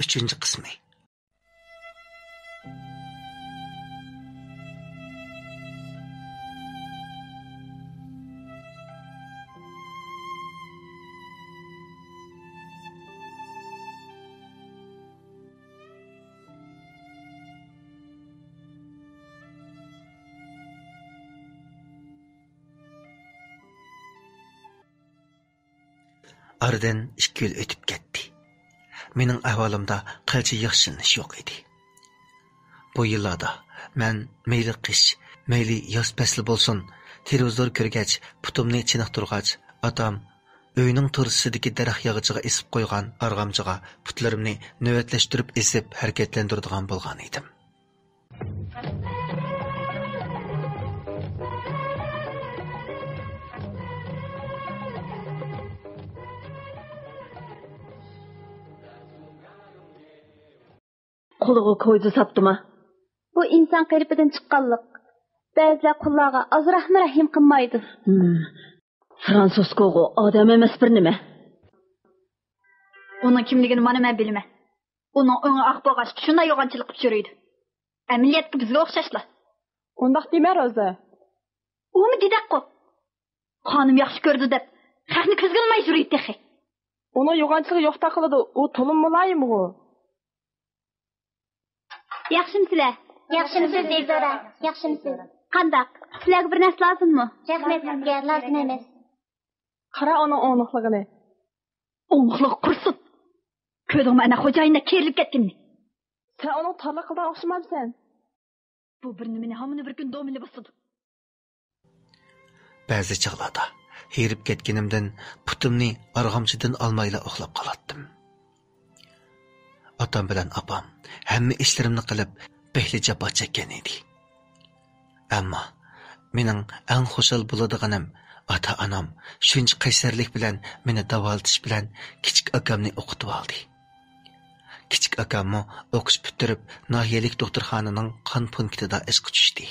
3. qismi. Aradan 2 yil o'tib ketdi. Mening ahvolimda qancha yaxshilanish yo'q edi. Bu yillarda men mayli qish, mayli yoz fasli bo'lsin, televizor ko'rgach, putumni chiniqtirgach, otam uyning to'rsidagi daraxt yog'ichiga isib qo'ygan arg'amchiga putlarimni navbatlashtirib esib harakatlantiradigan bo'lgan edim. Quluğa koydu saptıma. Bu insan qeripidan chiqqanlik. Ba'zilar qullarga azrahmi rahim qilmaydi. Fransusko'g'u odam emas bir nima. Onun kimligini mana men bilmem. Onun öňe ak bolgaç şunday yoğançylyk qilip yürüydi. Ämiliyetki bizge okşaşlar. Ondaq deme Roza. Omu didek ko. Hanım yaxşı gördü dep. Xäqni kızgınmay yürüydi texi. Ona yoğançılığı yok takılıdı. O tolun mulayım o. Yaxşımsizlar. Yaxshimisiz Devzora, yaxshimisiz. Qandaq? Sizlarga bir narsa lozimmi? Rahmat sizga, lozim emas. Qara onun onuqligini. Onuqlıq qursun. Ködüm ana hocayına kerlik ketkinni. Sen onun tarlaqıldan oxşamamsan. Bu bir nimeni hamını bir gün domini basıdı. Ba'zi chaqlarda herib ketganimdan putumni arg'amchidan olmayla uxlab qolatdim. Otam bilan opam hamma ishlarimni qilib behli jabbo chekkan edi. Ammo mening eng xushal bo'ladiganim ota-onam shuncha qaysarlik bilan meni davolatish bilan kichik akamni o'qitib oldi. Kichik akammo o'qish bitirib nohiyalik doktorxonaning qon punktida ishga tushdi.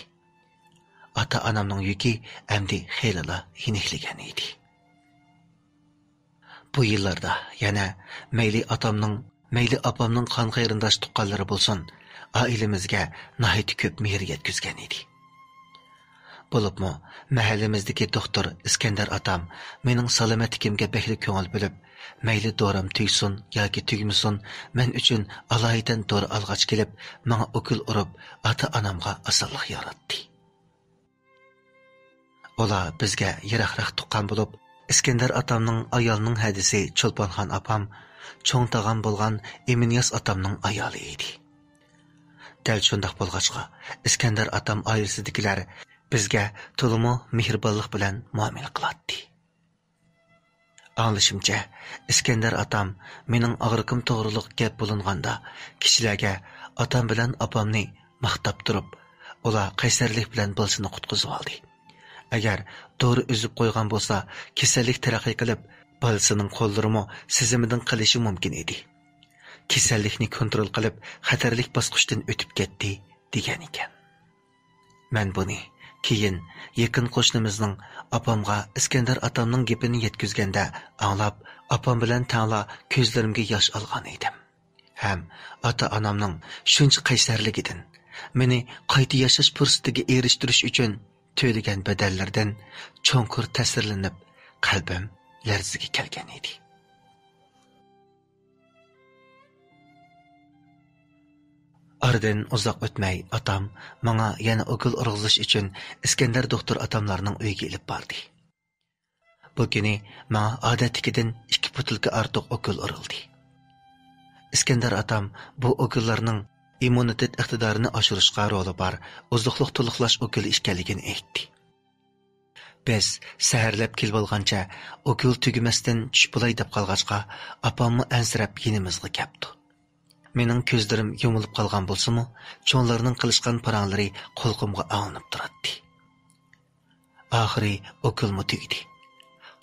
Ota-onamning yuki endi xeyla yeniqlagan edi. Bu yillarda yana mayli otamning mayli opamning qon qayrindosh tuqqanlari bo'lsin, ailemizga nihoyat ko'p mehr yetkazgan edi. Bo'libmi, mahallamizdagi doktor Iskandar otam mening salomatligimga behli ko'ngil bilib, mayli do'ram tugsin yoki tugmasin, men uchun alohida dori olg'ach kelib, menga o'kil urib, ota-onamga osonlik yaratdi. Ular bizga yiroqroq tuqqan bo'lib, Iskandar otamning ayolining hadisi Cho'lponxon opam cho'ng tag'am bo'lgan Eminiyas otamning ayoli edi. Dal shundoq bo'lg'achqa, Iskandar otam oilasidagilar bizga to'liq mehribonlik bilan muomala qiladi. Anglashimcha, Iskandar otam mening og'riqim to'g'riliq gap bo'linganda kishilarga otam bilan opamni maqtab turib, ular qaysarlik bilan bolsini qutqizib oldi. Agar dori uzib qo'ygan bo'lsa, kasallik taraqqiy qilib, bolasining qo'llarimi sizimidan qilishi mumkin edi. Kasallikni kontrol qilib, xatarlik bosqichdan o'tib ketdi degan ekan. Men buni keyin yaqin qo'shnimizning opamga Iskandar otamning gapini yetkazganda anglab, opam bilan tangla ko'zlarimga yosh olgan edim. Ham ota-onamning shuncha qaysarligidan meni qayta yashash fursatiga erishtirish uchun to'lagan badallardan cho'nqur ta'sirlanib, qalbim larzaga kelgan edi. Aradan uzoq o'tmay otam menga yana o'g'il urg'izish uchun Iskandar doktor otamlarning uyiga ilib bordi. Bu kuni menga odatdagidan 2 butilka ortiq o'g'il urildi. Iskandar otam bu o'g'illarning immunitet iqtidorini oshirishga roli bor, uzuqliq to'liqlash o'g'il ekanligini aytdi. Biz saharlab kelib olgancha o'g'il tugamasdan tush bo'lay deb qolg'achqa, opamni ansirab yinimizga keldi. Mening ko'zlarim yumilib qolgan bo'lsa-mu, cho'nglarning qilishgan paranglari qo'lqimga ag'anib turadi. Oxiri o'g'ilmi tugdi.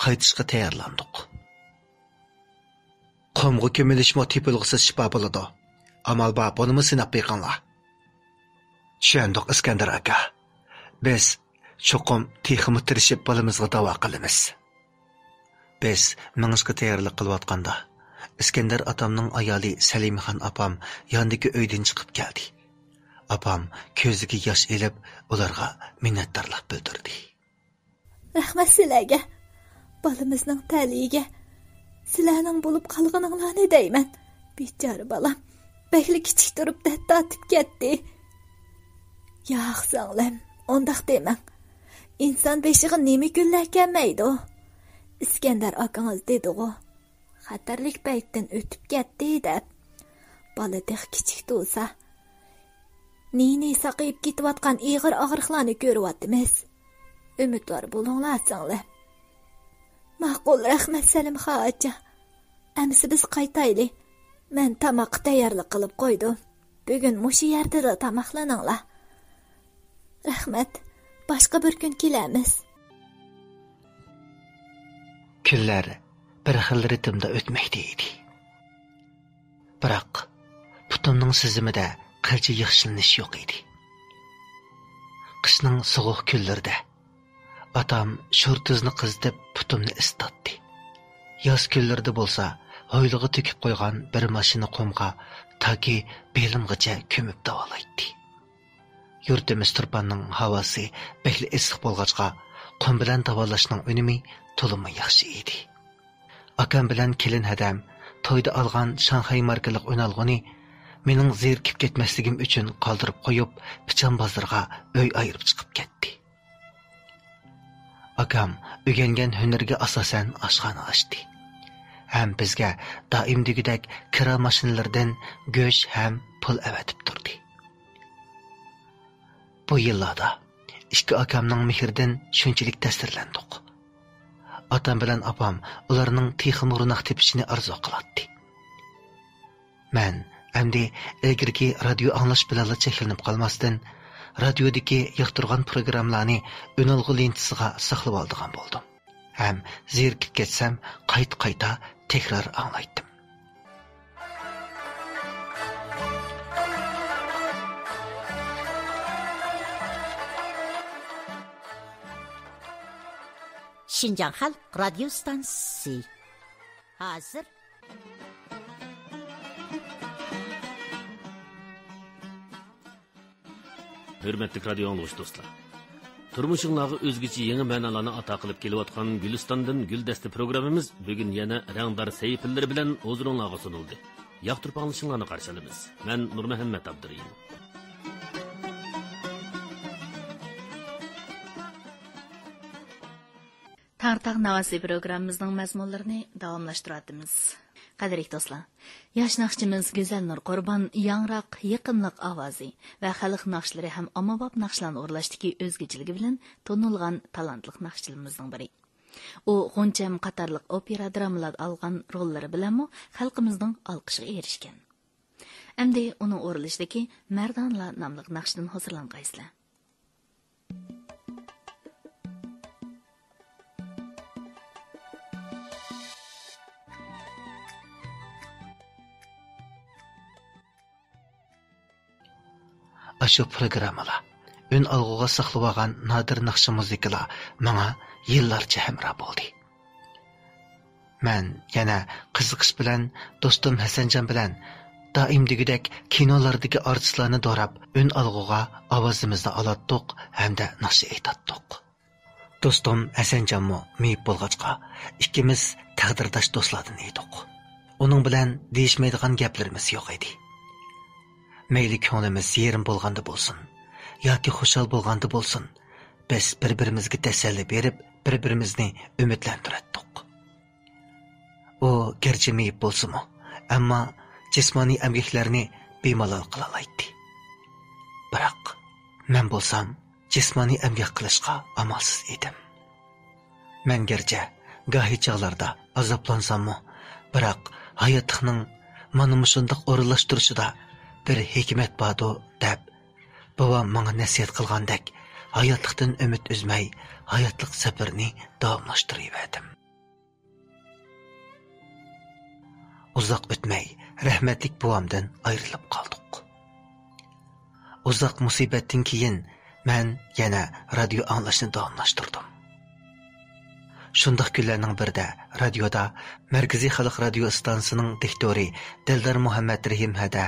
Qaytishga tayyorlandik. Qomga ko'milishmi tepilg'isiz shifo bo'ladi. Amal bor, bunimi sinab beqinglar. Tushundik Iskandar aka. Biz cho'qim texmi tirishib bolamizga davo qilamiz. Biz mingizga tayyorlik qilayotganda İskender atamning ayoli Salimixon apam yondagi uydan chiqib keldi. Apam ko'ziga yosh elib, ularga minnatdorlik bildirdi. Rahmat sizlarga, bolamizning ta'ligiga. Sizlarning bo'lib qolganinglarni deyman. Bechora bolam, bekli kichik turib tatib ketdi. Yo'q, singlim, ondaq demang. İnsan beshiga nima kunlar kelmaydi. İskender akangiz dedi-ku. Xatarlik paytdan o'tib ketdi deb. Boladek kichik bo'lsa, nini saqayib ketayotgan ig'ir og'riqlarni ko'ryapmiz. Umidvor bo'linglar singlar. Ma'qul, rahmat Salimxon acha. Amsi biz qaytayli. Men tamoq tayyorlik qilib qo'ydim. Bugun mushu yerda tamoqlaninglar. Rahmat. Başqa bir kun kelamiz. Kunlar bir xil ritmda o'tmoqda edi. Biroq putumning sizimida qilcha yaxshilanish yo'q edi. Qishning sovuq kunlarida atam shortizni qizitib putumni islatdi. Yoz kunlarida bo'lsa, hovliga to'kib qo'ygan bir mashina qumga toki belimgacha ko'mib davolaydi. Yurtimiz turpanning havosi bekli issiq bo'lg'achqa, qum bilan davolashning unumi to'liq yaxshi edi. Akam bilan kelin hadam to'yda olgan Shanxay markalik o'nalg'ini mening zerikib ketmasligim uchun qoldirib qo'yib, Pichan bozorga uy ayirib chiqib ketdi. Akam o'rgangan hunarga asosan oshxona ochdi. Ham bizga doim degudek kira mashinalardan go'sht ham pul avatib turdi. Bu yillarda ikki akamning mehridan shunchalik ta'sirlandik. Atam bilan apam ularning texim runoq tepishini arzu qiladi. Men endi ilgirki radio anglash bilan cheklanib qolmasdan, radiodagi yoqtirgan programmalarni o'nalg'u lentasiga saqlab oldigan bo'ldim. Ham zerikib ketsam, qayta tekrar anglaydim. Şinjan Halk Radyo Stansiyasi. Hazır. Hürmetli radyo anlıqış dostlar. Turmuşuңларга özgüçi yeni ma'nolarni ato qilib kelayotgan Gülistandan Güldəsti programımız bugün yana rangdar seyfilleri bilan huzuruңларга sunuldu. Yoqtirib anglashinglarni qarshi olamiz. Men Nurmuhammad Abdurrahim. Tartaq Navasi programımızın məzmunlarını davamlaşdırardımız. Qadirlik dostlar, yaş naqşimiz Güzel Nur Qurban yangraq, yaqinliq ovozi va xalq naqshlari ham ommabop naqshlarni o'rlashdagi o'zgachilik bilan tonilgan talantli naqshchilarimizning biri. U G'uncham qatorliq opera dramalar olgan rollari bilanmi xalqimizning olqishiga erishgan. Endi uning o'rilishidagi Mardonlar nomli naqshdan hozirlangaysizlar. Aşu programmalar, ön algıga saqlab olgan nadir naqshi muzikalar menga yillarcha hamroh bo'ldi. Men yana qiziqish bilan do'stim Hasanjon bilan doim degudek kinolardagi artistlarni dorab, ön algıga ovozimizni olatdiq hamda naqsh aytatdiq. Do'stim Hasanjonmo meyib bo'lg'achqa, ikkimiz taqdirdosh do'stlardan edik. Uning bilan deyishmaydigan gaplarimiz yo'q edi. Meyli ko'nglimiz yerim bo'lganda bo'lsin, yoki xushal bo'lganda bo'lsin, biz bir-birimizga tasalli berib, bir-birimizni umidlantirdik. U garchi meyib bo'lsa-mu, ammo jismoniy emgaklarni bemalol qila oladi. Biroq men bo'lsam, jismoniy emgak qilishga amalsiz edim. Men garchi gohi chog'larda azoblansam-mu, biroq hayotning mana shunday o'rinlashtirishida bir hikmet badu deb babam bana nasihat qilgandek hayotlikdan umid uzmay hayotlik safarini davomlashtirib uzoq o'tmay rahmatlik buvamdan ayrilib qoldik. Uzoq musibatdan keyin men yana radio anglashni davomlashtirdim. Şundaq günlərinin birdə radioda Mərkəzi Xalq Radio stansiyasının diktori Dildar Muhammad Rahim hədə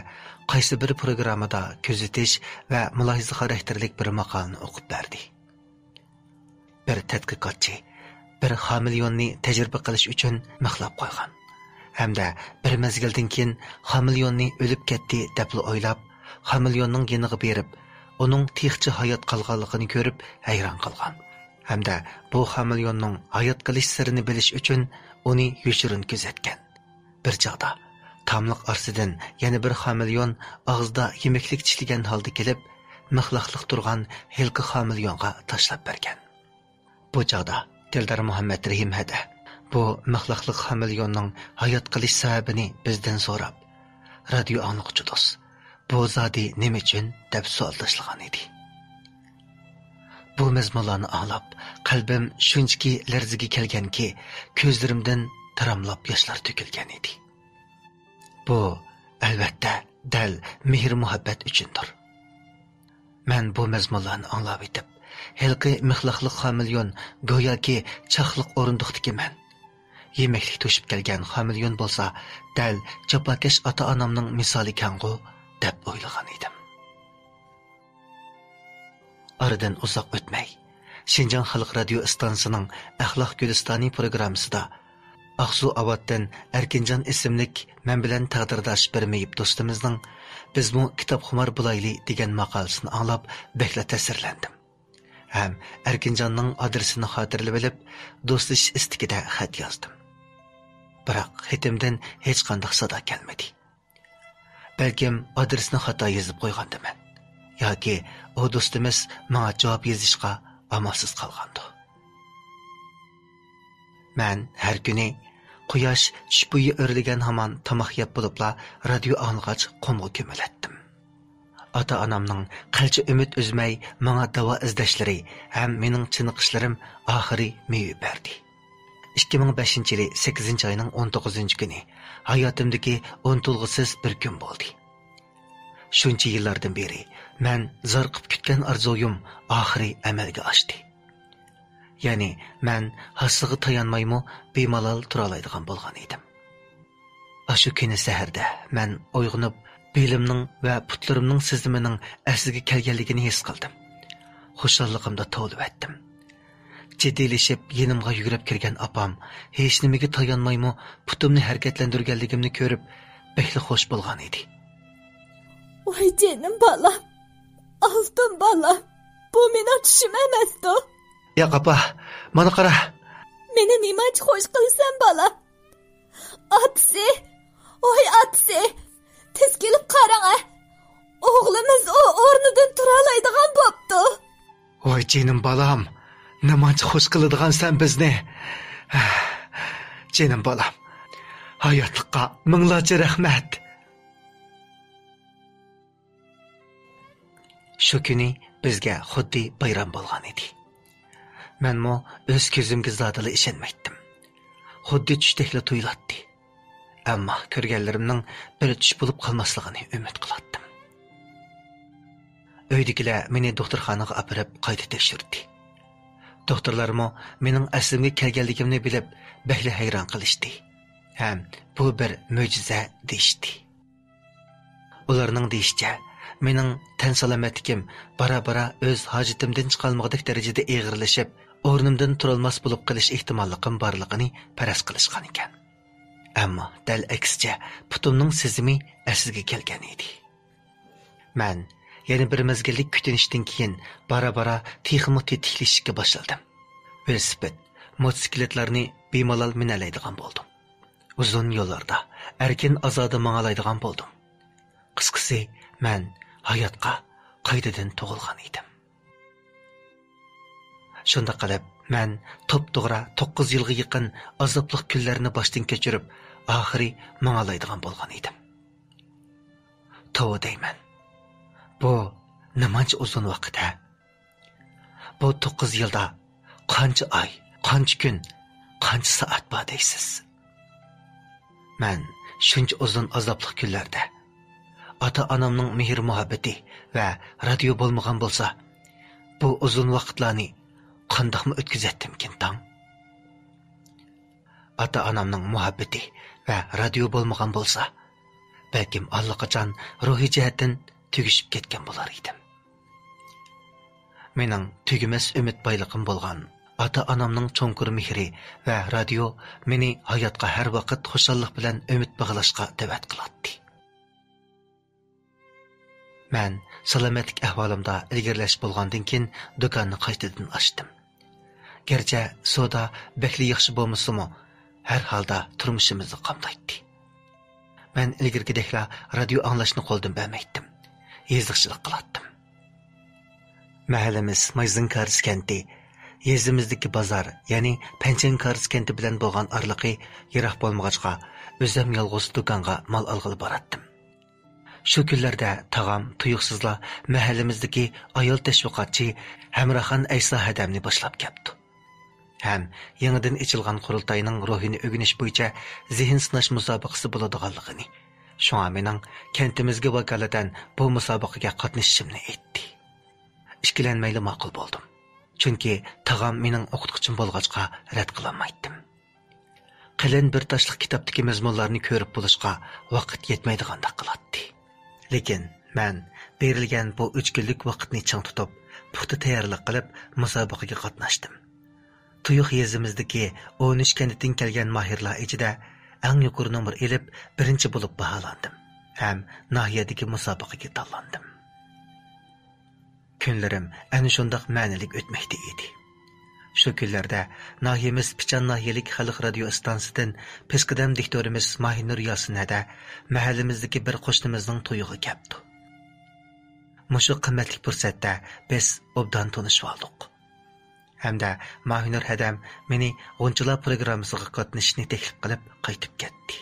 qaysı bir programmada közetiş və mülahiza xarakterlik bir maqalını oqub berdi. Bir tədqiqatçı bir xamilyonni təcrübə qilish uchun mixlab qo'ygan. Hamda bir mezgildan keyin xamilyonni o'lib ketdi deb o'ylab, xamilyonning yeniga berib, uning tixchi hayot qolganligini ko'rib hayron qolgan. Hamda bu xamilyonning hayot qilish sirini bilish uchun uni yoshirin kuzatgan. Bir chaqda tamliq orsidan yana bir xamilyon og'zida yemeklik tishlagan holda kelib, mixlaqliq turgan hilqi xamilyonga tashlab bergan. Bu chaqda Dildar Muhammad Rahim hada bu mixlaqliq xamilyonning hayot qilish sababini bizdan so'rab, radio angliqchi do'st, bu zodi nima uchun deb savol tashlagan edi. Bu mezmunlarni anglab, qalbim shunchaki larziga kelganki, ko'zlarimdan taramlab yoshlar to'kilgan edi. Bu albatta dal mehr muhabbat uchundir. Men bu mezmunlarni anglab etib, hilqi mixlaqliq xamilyon go'yoki chaqliq o'rindiqdiki men. Yemeklik to'shib kelgan xamilyon bo'lsa, dal japokash ota-onamning misoli kangu deb o'ylagan edim. Aradan uzoq o'tmay, Şinjan Xalq Radio stansiyasining Axloq Gulistoni programmasida Aqsu Avatdan Erkinjon ismlik men bilan taqdirdosh bir meyib do'stimizning "Bizmu kitobxumar bulayli" degan maqolasini anglab, bekla ta'sirlandim. Ham Erkinjonning adresini xotirlab olib, do'stlash istikida xat yozdim. Biroq xatimdan hech qanday sado kelmadi. Balkim adresni xato yozib qo'ygandiman. yoki o do'stimiz menga javob yozishga amalsiz qolgandi. Men har kuni quyosh tush bo'yi o'rlagan hamon tomoq yeb bo'libla radio anglag'ach qumga ko'milatdim. Ota-onamning qancha umid uzmay menga davo izlashlari ham mening chiniqishlarim oxiri meva berdi. 2005-yili 8-oyning 19-kuni hayotimdagi unutulg'isiz bir kun bo'ldi. Shuncha yillardan beri men zarqib kutgan arzuyim oxiri amalga oshdi. Ya'ni men hassiga tayanmaymi bemalol tura oladigan bo'lgan edim. Ashu kuni saharda men uyg'onib, belimning va putlarimning sizimining asliga kelganligini his qildim. Xushalligimda to'lib etdim. Jiddiylashib yenimga yugurib kirgan opam hech nimaga tayanmaymi putimni harakatlantirganligimni ko'rib bekli xush bo'lgan edi. Voy canım balam, altın balam, bu mening tushim emasdi. Ya apa, mana qara. Meni nimachi xo'sh qilsan balam? Atsi, oy atsi, tez kelib qarang-a. O'g'limiz o o'rnidan tura oladigan bo'pti. Voy jinim balam, nimachi xush qiladigan sen bizni? Jinim balam, hayotlikqa minglarcha rahmat. Shu kuni bizga xuddi bayram bo'lgan edi. Menmo o'z ko'zimga zotila ishonmaydim. Xuddi tushdekla tuyulatdi. Ammo ko'rganlarimning bir tush bo'lib qolmasligini umid qilardim. Uydagilar meni doktorxonaga olib qayta tekshirdi. Doktorlarmo mening aslimga kelganligimni bilib, bahli hayron qilishdi. Ham bu bir mo'jiza deyishdi. Ularning deyishicha, mening tan salomatligim bara-bara o'z hojatimdan chiqolmagan darajada eg'irlashib, o'rnimdan turolmas bo'lib qilish ehtimolligim borligini faraz qilishgan ekan. Ammo dal aksicha putimning sezimi asliga kelgan edi. Men yana bir mezgillik kutinishdan keyin bara-bara texmo tetiklashishga boshladim. Velosiped, motosikletlarni bemalol minalaydigan bo'ldim. Uzun yo'llarda erkin azoda mang'alaydigan bo'ldim. Qisqasi, men hayotga qaytadan tug'ilgan edim. Shunda qilib, men to'p-to'g'ri 9 yilga yaqin azobli kunlarni boshdan kechirib, oxiri mang'alaydigan bo'lgan edim. To'g'ri deyman. Bu nimancha uzun vaqt ha? Bu 9 yilda qancha oy, qancha kun, qancha soat bor deysiz? Men shuncha uzun azobli kunlarda ota-onamning mehr muhabbati va radio bo'lmagan bo'lsa, bu uzun vaqtlarni qandoqmi o'tkazatdimkin tang? ota-onamning muhabbati va radio bo'lmagan bo'lsa, balkim allaqachon ruhiy jihatdan tugishib ketgan bo'lar edim. Mening tugimas umid boyligim bo'lgan ota-onamning cho'nqur mehri va radio meni hayotga har vaqt xushallik bilan umid bog'lashga da'vat qiladi. Men salomatlik ahvolimda ilgirlash bo'lgandan keyin do'konni qaytadan ochdim. Gerçi soda bekli yaxshi bo'lmasa-mu, har holda turmushimizni qamdaydi. Men ilgirgidekla radio anglashni qo'ldan bermaydim. Yeziqchilik qilardim. Mahallamiz Mayzin Kars kenti, yezimizdagi bozor, ya'ni Panchen Kars kenti bilan bo'lgan orliqi yiroq bo'lmag'achqa, o'zim yolg'iz do'konga mal olg'ili boratdim. Shu kunlarda tag'am tuyuqsizla mahallamizdagi ayol tashviqotchi Hamraxon Ayso hadamni boshlab ketdi. Ham yangidan ichilgan qurultayning ruhini o'rganish bo'yicha zehn sinash musobaqasi bo'ladiganligini, shunga mening kentimizga vakolatan bu musobaqaga qatnashishimni aytdi. Ishkilanmayli ma'qul bo'ldim. Chunki tag'am mening o'qituvchim bo'lg'achqa rad qilolmaydim. Qalin bir tashliq kitobdagi mazmunlarni ko'rib bo'lishga vaqt yetmaydigandek qiladi. Lekin men berilgan bu 3 kunlik vaqtni chang tutib, puxta tayyorlik qilib musobaqaga qatnashdim. Tuyuq yezimizdagi 13 kandidan kelgan mahirlar ichida eng yuqori nomer elib birinchi bo'lib baholandim. Ham nahiyadagi musobaqaga tanlandim. Kunlarim ana shundoq ma'nilik o'tmoqda edi. Shu kunlarda nahiyamiz Pichan nahiyalik xalq radio stansiyasidan peskadam diktorimiz Mahinur Yosinada mahallamizdagi bir qo'shnimizning to'yig'i keldi. Mushu qimmatli fursatda biz obdan tanishib oldik. Hamda Mahinur hadam meni g'unchilar programmasiga qatnashishni taklif qilib qaytib ketdi.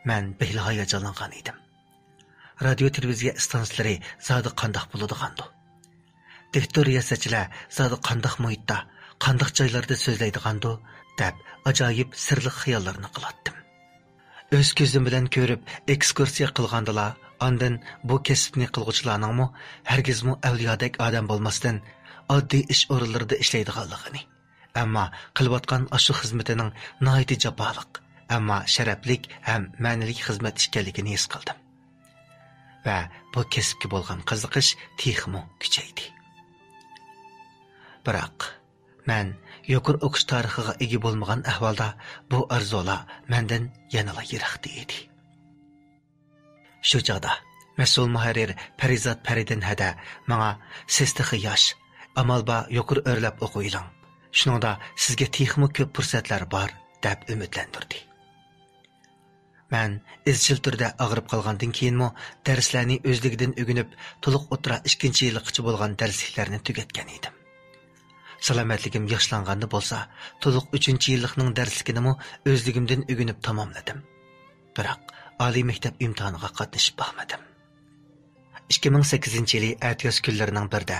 Men behli hayajonlangan edim. Radio televiziya stansiyalari zodi qandoq bo'ladigandu? Diktor riyosachilar zodi qandoq muhitda, qandoq joylarda so'zlaydigandu deb ajoyib sirli xayollarni qilatdim. O'z ko'zim bilan ko'rib ekskursiya qilgandilar, ondan bu kasbni qilguvchilarningmi hargizmi avliyodek odam bo'lmasdan oddiy ish o'rinlarida ishlaydiganligini, ammo qilayotgan ashu xizmatining nihoyat jaboliq, ammo sharaflik ham ma'nilik xizmat ekanligini his qildim. Va bu kasbga bo'lgan qiziqish texmo kuchaydi. Biroq men yuqori o'qish tarixiga ega bo'lmagan ahvolda bu arzular mendan yanada yiroqda edi. Shu chog'da mas'ul muharrir Farizat Faridin hada menga "Siz yosh, amalba yuqori o'rlab o'qiylang. Shuningda sizga texmo ko'p fursatlar bor" deb umidlantirdi. Men izchil turda og'rib qolgandan keyinmi darslarni o'zligidan o'rganib, to'liq o'tira 2-yillikcha bo'lgan darsliklarni tugatgan edim. Salomatligim yaxshilanganda bo'lsa, to'liq 3-yillikning darsligini o'zligimdan o'rganib tamomladim. Biroq oliy maktab imtihoniga qatnashib baxmadim. 2008-yili atyoz kunlarining birida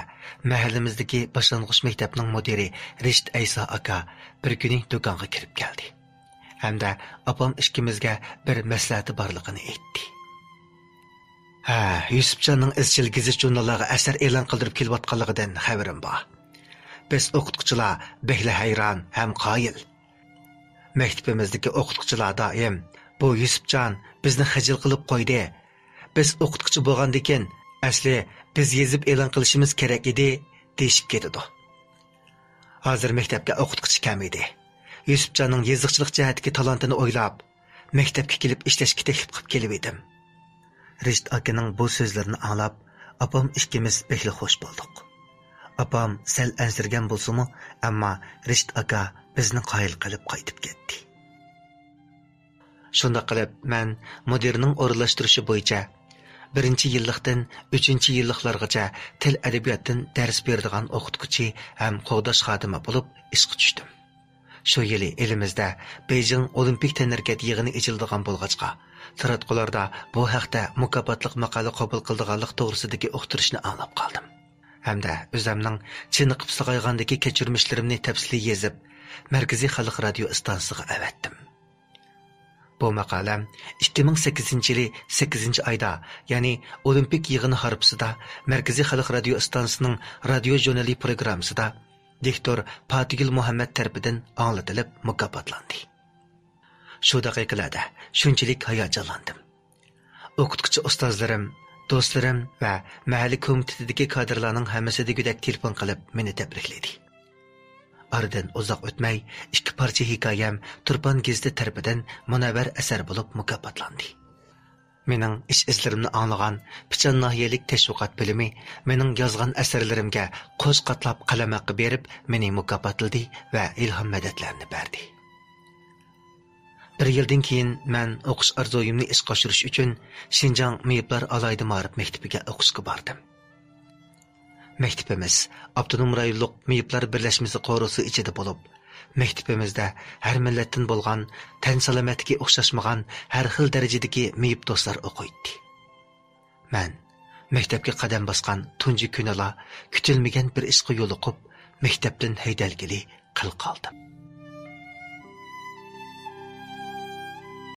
mahallamizdagi boshlang'ich maktabning mudiri Rishit Ayso aka bir kuni do'konga kirib keldi. Hamda opam ikkimizga bir maslahati borligini aytdi. Yusufjonning izchil gazet jurnallarga asar e'lon qildirib kelayotganligidan xabarim bor. Biz o'qituvchilar behli hayron ham qoyil. Maktabimizdagi o'qituvchilar doim bu Yusufjon bizni xijil qilib qo'ydi. Biz o'qituvchi bo'lgandikin asli biz yezib e'lon qilishimiz kerak edi deyishib ketdi. Hozir maktabga o'qituvchi kam edi. Yusufjonning yeziqchilik jihatdagi talantini o'ylab, maktabga kelib ishlashga taklif qilib kelib edim. Rishit akaning bu so'zlarini anglab, opam ikkimiz behli xush bo'ldik. Opam sal ansirgan bo'lsa-mu, ammo Rishit aka bizni qoyil qilib qaytib ketdi. Shunda qilib men mudirning o'rinlashtirishi bo'yicha 1-yillikdan 3-yilliklargacha til adabiyotdan dars beradigan o'qituvchi ham qo'g'dash xodimi bo'lib ishga tushdim. Shu yili elimizda Beijing Olimpik tanarkat yig'ini ichildigan bo'lg'achqa, taratqularda bu haqda mukofotliq maqola qabul qildiganlik to'g'risidagi uqtirishni anglab qoldim. Hamda o'zimning chiniqib sog'aygandagi kechirmishlarimni tafsiliy yezib, Markaziy xalq radio stansiyasiga avatdim. Bu maqolam 2008-yili 8-oyda, ya'ni Olimpik yig'ini harfisida Markaziy xalq radio stansiyasining radio jurnali programmasida diktor Patigil Muhammad tarafidan anglatilib mukofotlandi. Shu daqiqalarda shunchalik hayajonlandim. O'qituvchi ustozlarim, do'stlarim va mahalliy komitetidagi kadrlarning hammasi degudek telefon qilib meni tabrikladi. Aradan uzoq o'tmay ikki parcha hikoyam Turpan gazeti tarafidan munavvar asar bo'lib mukofotlandi. Mening ish izlarimni anglagan Pichan nahiyalik tashviqot bilimi mening yozgan asarlarimga qo'sh qatlab qalam haqqi berib meni mukofotladi va ilhom madadlarini berdi. Bir yildan keyin men o'qish orzuyimni ishga oshirish uchun Xinjiang Meyiblar alayda ma'rif maktabiga o'qishga bordim. Maktabimiz Avtonom rayonlik Meyiblar birlashmasi qo'rusi ichida bo'lib, maktabimizda har millatdan bo'lgan, tan salomatligiga o'xshashmagan har xil darajadagi meyib do'stlar o'qiydi. Men maktabga qadam bosgan tunji kunala kutilmagan bir ishga yo'liqib, maktabdan haydalgili qil qoldim.